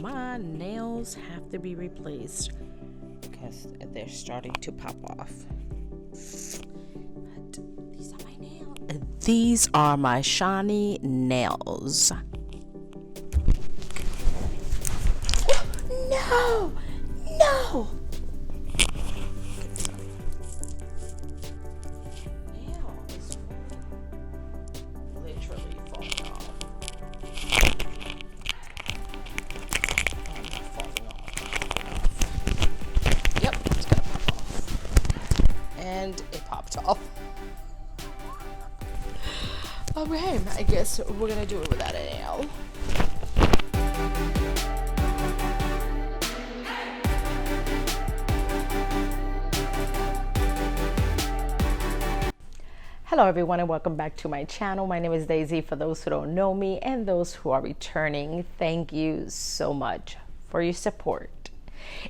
my nails have to be replaced because they're starting to pop off. But these are my nails. These are my shiny nails. No! No! And it popped off. Okay, I guess we're gonna do it without a nail. Hello everyone and welcome back to my channel. My name is Daisy. For those who don't know me and those who are returning, thank you so much for your support.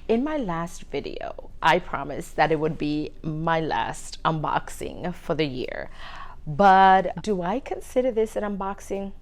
In my last video, I promised that it would be my last unboxing for the year. But do I consider this an unboxing?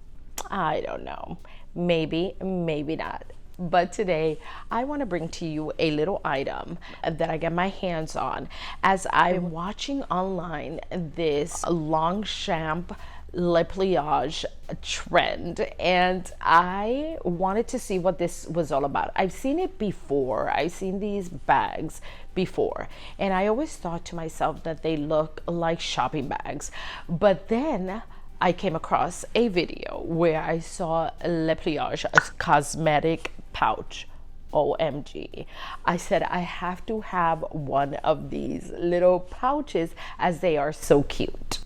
I don't know. Maybe, maybe not. But today, I want to bring to you a little item that I get my hands on as I'm watching online this Longchamp Le Pliage trend, and I wanted to see what this was all about. I've seen it before. I've seen these bags before, and I always thought to myself that they look like shopping bags. But then I came across a video where I saw Le Pliage, a cosmetic pouch. OMG. I said I have to have one of these little pouches as they are so cute.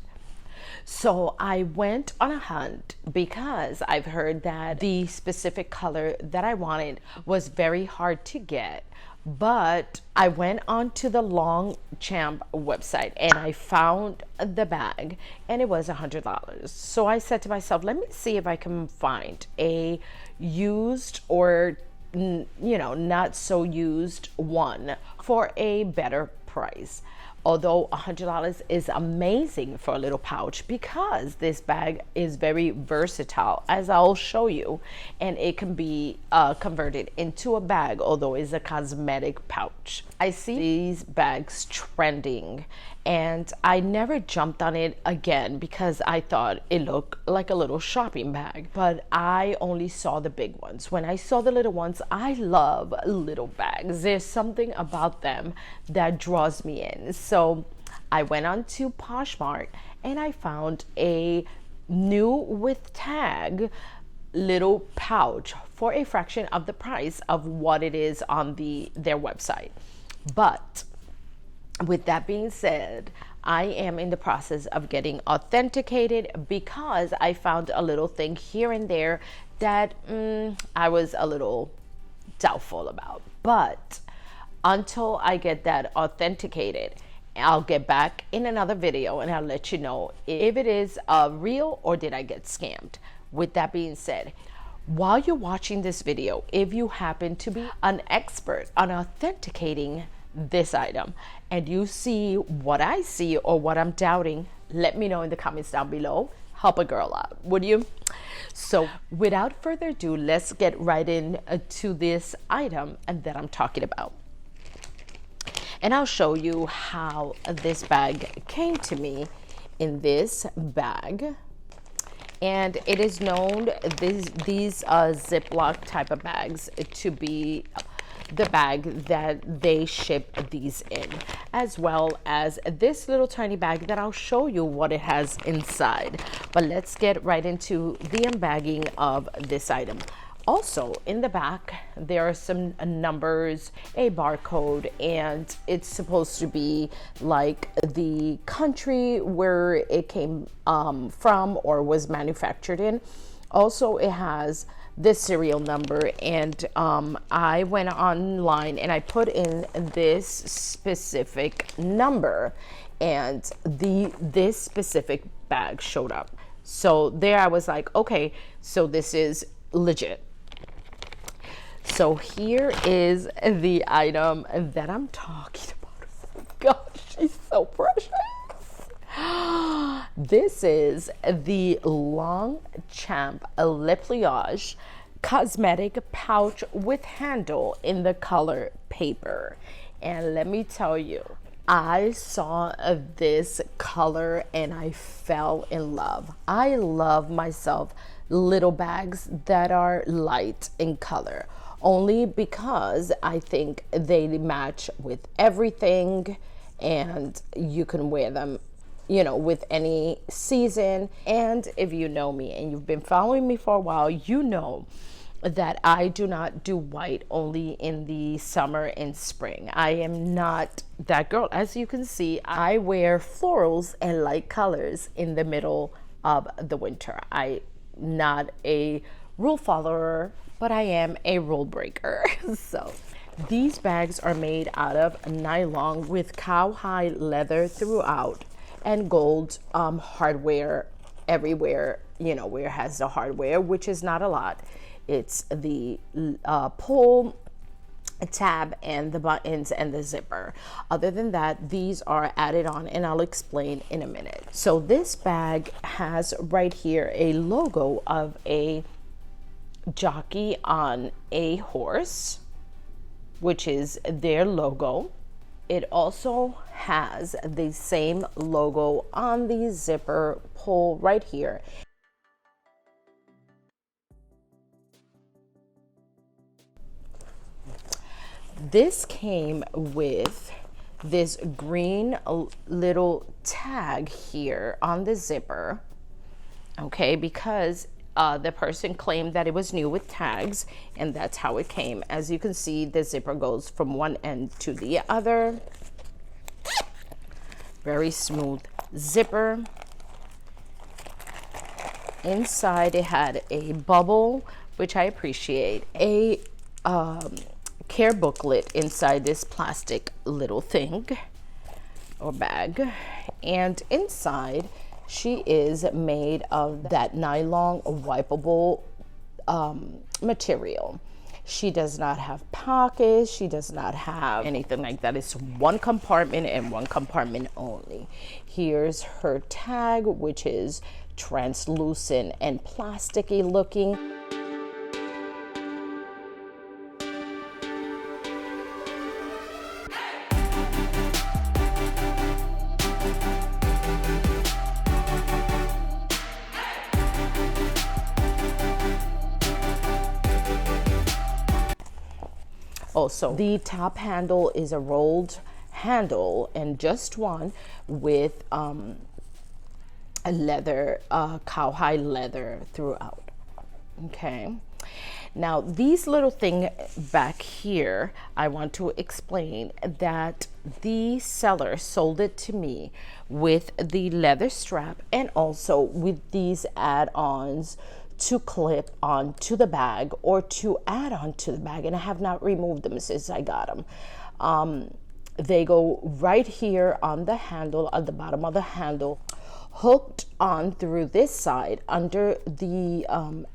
So I went on a hunt because I've heard that the specific color that I wanted was very hard to get. But I went onto the Longchamp website and I found the bag and it was $100. So I said to myself, let me see if I can find a used or, you know, not so used one for a better price. Although $100 is amazing for a little pouch because this bag is very versatile, as I'll show you, and it can be converted into a bag, although it's a cosmetic pouch. I see these bags trending and I never jumped on it again because I thought it looked like a little shopping bag, but I only saw the big ones. When I saw the little ones, I love little bags. There's something about them that draws me in. So I went on to Poshmark and I found a new with tag little pouch for a fraction of the price of what it is on their website. But with that being said, I am in the process of getting authenticated because I found a little thing here and there that I was a little doubtful about. But until I get that authenticated, I'll get back in another video and I'll let you know if it is real or did I get scammed. With that being said, while you're watching this video, if you happen to be an expert on authenticating this item and you see what I see or what I'm doubting, let me know in the comments down below. Help a girl out, would you? So without further ado, let's get right into this item that I'm talking about. And I'll show you how this bag came to me in this bag. And it is known, these Ziploc type of bags, to be the bag that they ship these in, as well as this little tiny bag that I'll show you what it has inside. But let's get right into the unbagging of this item. Also in the back there are some numbers, a barcode, and it's supposed to be like the country where it came from or was manufactured in. Also it has this serial number, and I went online and I put in this specific number and this specific bag showed up. So there I was like, okay, so this is legit. So here is the item that I'm talking about. Oh gosh, she's so precious. This is the Longchamp Le Pliage cosmetic pouch with handle in the color paper. And let me tell you, I saw this color and I fell in love. I love myself little bags that are light in color, only because I think they match with everything and you can wear them, you know, with any season. And if you know me and you've been following me for a while, you know that I do not do white only in the summer and spring. I am not that girl. As you can see, I wear florals and light colors in the middle of the winter. I'm not a rule follower, but I am a rule breaker. So these bags are made out of nylon with cowhide leather throughout and gold hardware everywhere, you know, where it has the hardware, which is not a lot. It's the pull tab and the buttons and the zipper. Other than that, these are added on and I'll explain in a minute. So this bag has right here a logo of a jockey on a horse, which is their logo. It also has the same logo on the zipper pull right here. This came with this green little tag here on the zipper, okay, because the person claimed that it was new with tags, and that's how it came. As you can see, the zipper goes from one end to the other. Very smooth zipper. Inside it had a bubble, which I appreciate, a care booklet inside this plastic little thing or bag, and inside she is made of that nylon wipeable material. She does not have pockets, she does not have anything like that. It's one compartment and one compartment only. Here's her tag, which is translucent and plasticky looking. Also, the top handle is a rolled handle and just one with a leather, cowhide leather throughout. Okay. Now these little thing back here, I want to explain that the seller sold it to me with the leather strap and also with these add-ons to clip onto the bag or to add on to the bag, and I have not removed them since I got them. They go right here on the handle, at the bottom of the handle, hooked on through this side under the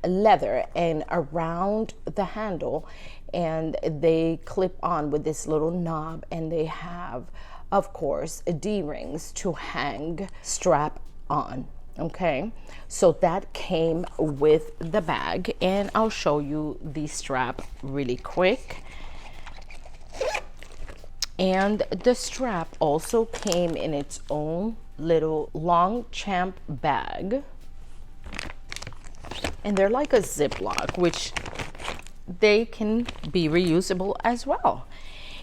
leather and around the handle, and they clip on with this little knob, and they have, of course, D-rings to hang strap on. Okay, so that came with the bag, and I'll show you the strap really quick. And the strap also came in its own little Longchamp bag, and they're like a Ziploc, which they can be reusable as well.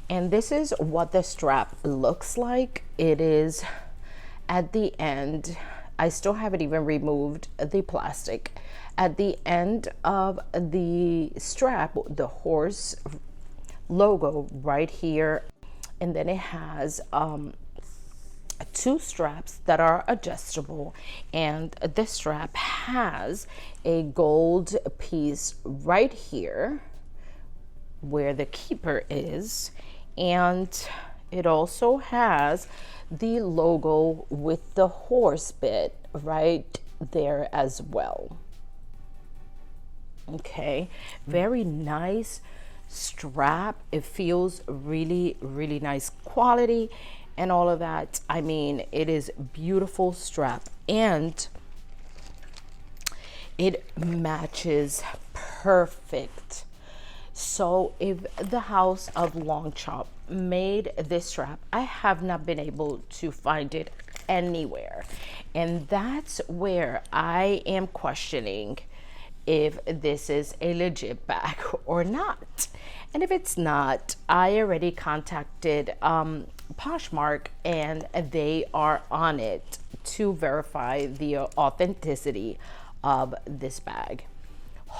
And this is what the strap looks like. It is at the end, I still haven't even removed the plastic. At the end of the strap, the horse logo right here, and then it has two straps that are adjustable, and the strap has a gold piece right here where the keeper is, and it also has the logo with the horse bit right there as well. Okay, very nice strap. It feels really, really nice quality and all of that. I mean, it is beautiful strap, and it matches perfect. So if the house of Longchamp made this strap, I have not been able to find it anywhere. And that's where I am questioning if this is a legit bag or not. And if it's not, I already contacted Poshmark and they are on it to verify the authenticity of this bag.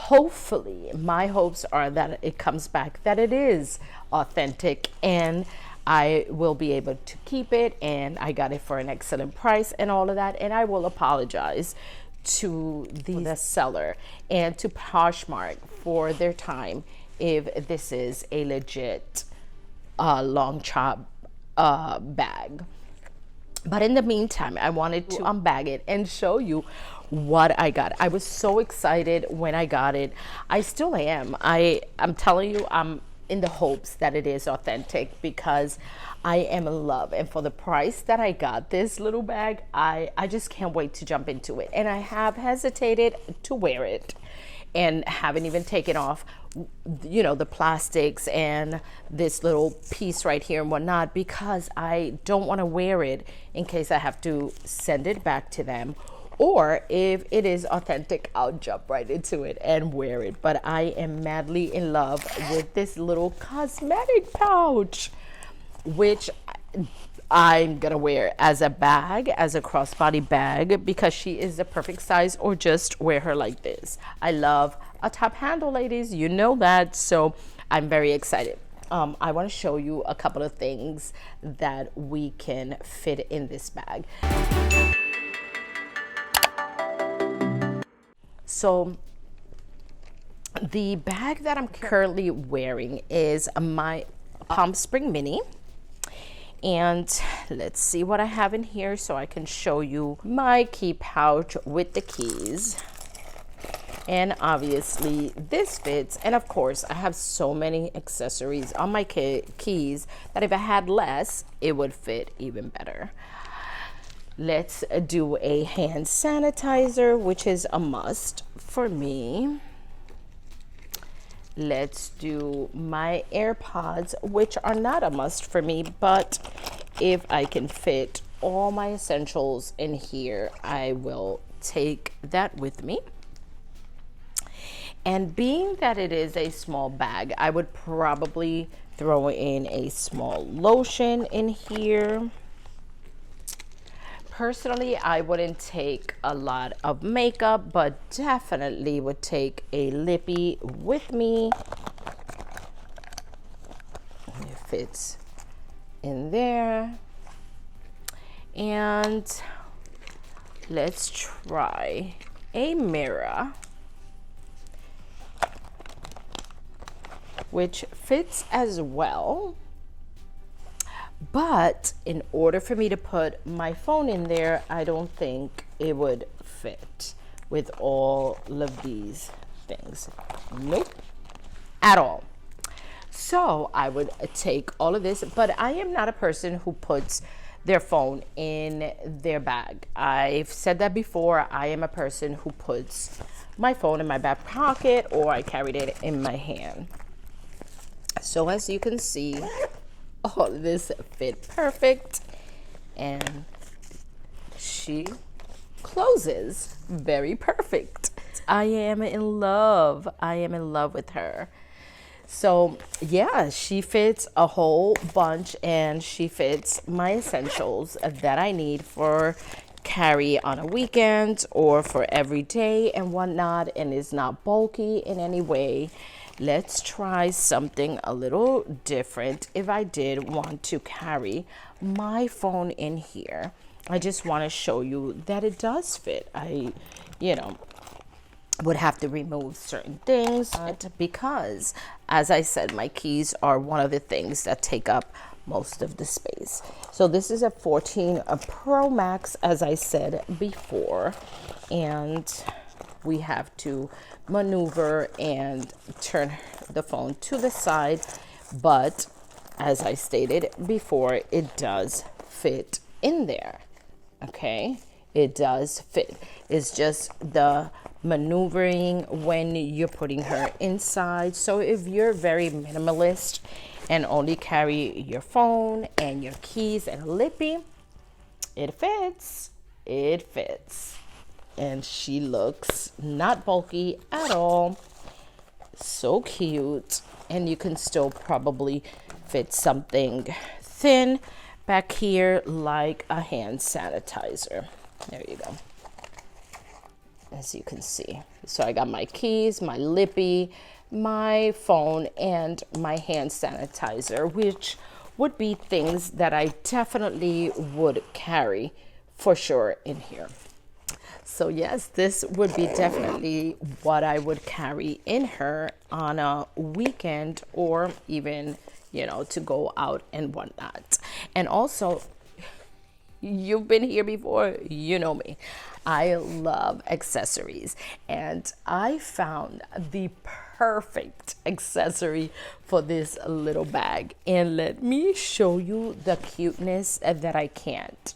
Hopefully, my hopes are that it comes back that it is authentic and I will be able to keep it, and I got it for an excellent price and all of that. And I will apologize to the seller and to Poshmark for their time if this is a legit Longchamp bag. But in the meantime, I wanted to unbag it and show you what I got. I was so excited when I got it. I still am. I'm telling you, I'm in the hopes that it is authentic because I am in love. And for the price that I got this little bag, I just can't wait to jump into it. And I have hesitated to wear it and haven't even taken off, you know, the plastics and this little piece right here and whatnot, because I don't want to wear it in case I have to send it back to them. Or if it is authentic, I'll jump right into it and wear it. But I am madly in love with this little cosmetic pouch, which I'm gonna wear as a bag, as a crossbody bag, because she is the perfect size, or just wear her like this. I love a top handle, ladies, you know that. So I'm very excited. I want to show you a couple of things that we can fit in this bag. So the bag that I'm currently wearing is my Palm Spring Mini. And let's see what I have in here so I can show you my key pouch with the keys. And obviously this fits. And of course, I have so many accessories on my keys that if I had less, it would fit even better. Let's do a hand sanitizer, which is a must for me. Let's do my AirPods, which are not a must for me, but if I can fit all my essentials in here, I will take that with me. And being that it is a small bag, I would probably throw in a small lotion in here. Personally, I wouldn't take a lot of makeup, but definitely would take a lippy with me. It fits in there. And let's try a mirror, which fits as well. But in order for me to put my phone in there, I don't think it would fit with all of these things. Nope, at all. So I would take all of this, but I am not a person who puts their phone in their bag. I've said that before. I am a person who puts my phone in my back pocket, or I carried it in my hand. So as you can see, all of this fit perfect, and she closes very perfect. I am in love. I am in love with her. So yeah, she fits a whole bunch, and she fits my essentials that I need for carry on a weekend or for every day and whatnot, and is not bulky in any way. Let's try something a little different. If I did want to carry my phone in here, I just want to show you that it does fit. I, would have to remove certain things because, as I said, my keys are one of the things that take up most of the space. So this is a 14 Pro Max, as I said before, and we have to maneuver and turn the phone to the side, but as I stated before, it does fit in there. Okay, it does fit. It's just the maneuvering when you're putting her inside. So if you're very minimalist and only carry your phone and your keys and a lippy, it fits. It fits. And she looks not bulky at all. So cute. And you can still probably fit something thin back here, like a hand sanitizer. There you go. As you can see. So I got my keys, my lippy, my phone, and my hand sanitizer, which would be things that I definitely would carry for sure in here. So yes, this would be definitely what I would carry in her on a weekend, or even, you know, to go out and whatnot. And also, you've been here before, you know me. I love accessories, and I found the perfect accessory for this little bag. And let me show you the cuteness that I can't.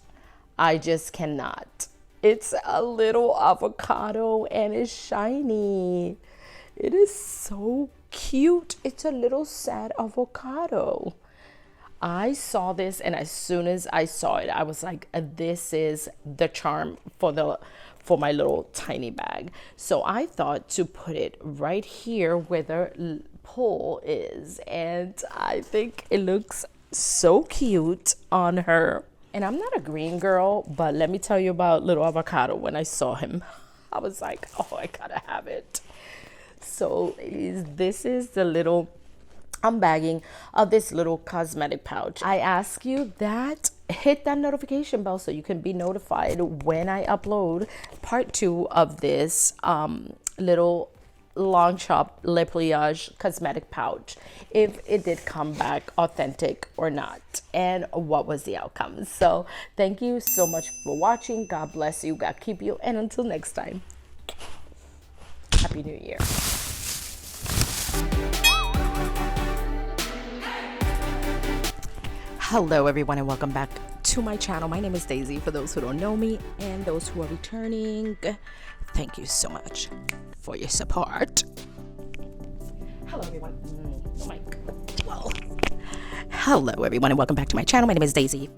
I just cannot. It's a little avocado and it's shiny. It is so cute. It's a little sad avocado. I saw this, and as soon as I saw it, I was like, this is the charm for my little tiny bag. So I thought to put it right here where the pole is, and I think it looks so cute on her. And I'm not a green girl, but let me tell you about little avocado. When I saw him, I was like, oh, I gotta have it. So this is the little unbagging of this little cosmetic pouch. I ask you that hit that notification bell so you can be notified when I upload part 2 of this little Longchamp Le Pliage cosmetic pouch, if it did come back authentic or not, and what was the outcome. So thank you so much for watching. God bless you, God keep you, and until next time, Happy New Year. Hello everyone, and welcome back to my channel. My name is Daisy, for those who don't know me, and those who are returning, thank you so much for your support. Hello everyone. Mic. Well, hello everyone, and welcome back to my channel. My name is Daisy.